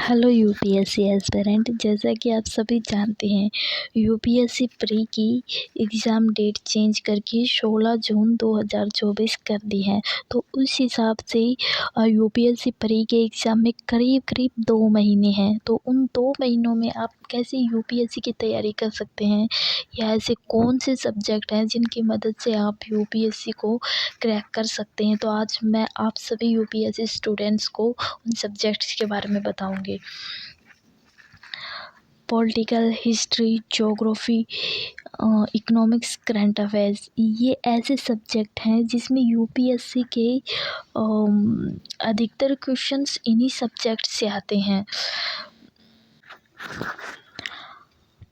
Hello UPSC aspirant, जैसा कि आप सभी जानते हैं यूपीएससी प्री की एग्ज़ाम डेट चेंज करके 16 जून 2024 कर दी है। तो उस हिसाब से यूपीएससी प्री के एग्ज़ाम में करीब करीब 2 महीने हैं। तो उन 2 महीनों में आप कैसे यूपीएससी की तैयारी कर सकते हैं या ऐसे कौन से सब्जेक्ट हैं जिनकी मदद से आप यूपीएससी को क्रैक कर सकते हैं। तो आज मैं आप सभी यूपीएससी स्टूडेंट्स को उन सब्जेक्ट्स के बारे में बताऊंगी। Political, history, geography, economics, current affairs, ये ऐसे सब्जेक्ट हैं जिसमें यूपीएससी के अधिकतर क्वेश्चंस इन्हीं सब्जेक्ट से आते हैं।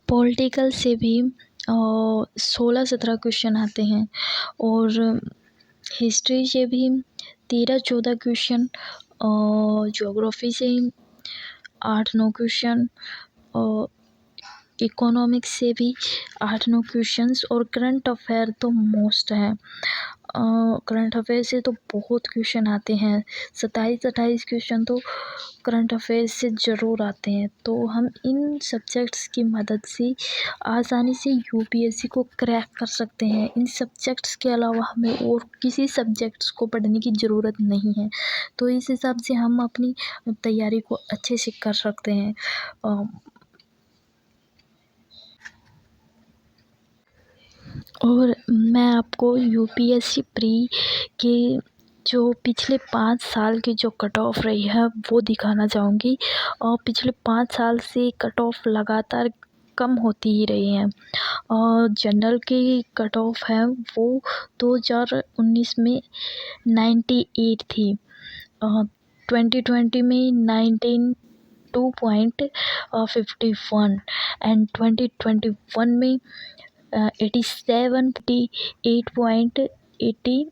पॉलिटिकल से भी 16-17 क्वेश्चन आते हैं और हिस्ट्री से भी 13-14 क्वेश्चन, ज्योग्राफी से 8-9 क्वेश्चन, और इकोनॉमिक्स से भी 8-9 क्वेश्चंस, और करंट अफेयर तो मोस्ट है। करंट अफेयर से तो बहुत क्वेश्चन आते हैं, 27-28 क्वेश्चन तो करंट अफेयर से ज़रूर आते हैं। तो हम इन सब्जेक्ट्स की मदद से आसानी से यूपीएससी को क्रैक कर सकते हैं। इन सब्जेक्ट्स के अलावा हमें और किसी सब्जेक्ट्स को पढ़ने की ज़रूरत नहीं है। तो इस हिसाब से हम अपनी तैयारी को अच्छे से कर सकते हैं। और मैं आपको यूपीएससी प्री के जो पिछले 5 साल की जो कट ऑफ रही है वो दिखाना चाहूँगी। और पिछले 5 साल से कट ऑफ लगातार कम होती ही रही है। और जनरल की कट ऑफ है वो 2019 में 98 थी, 2020 में 92.51 एंड 2021 में 87.80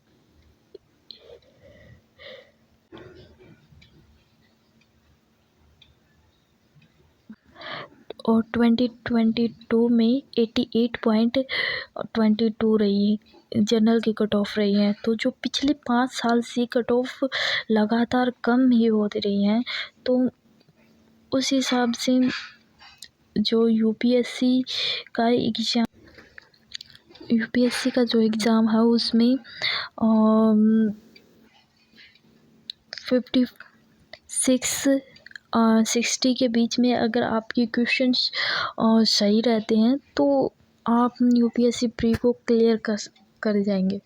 और 2022 में 88.22 रही है, जनरल की कट ऑफ रही है। तो जो पिछले 5 साल से कट ऑफ लगातार कम ही होती रही हैं, तो उस हिसाब से जो यूपीएससी का एग्ज़ाम है उसमें 60 के बीच में अगर आपके क्वेश्चंस सही रहते हैं तो आप यूपीएससी प्री को क्लियर कर जाएंगे।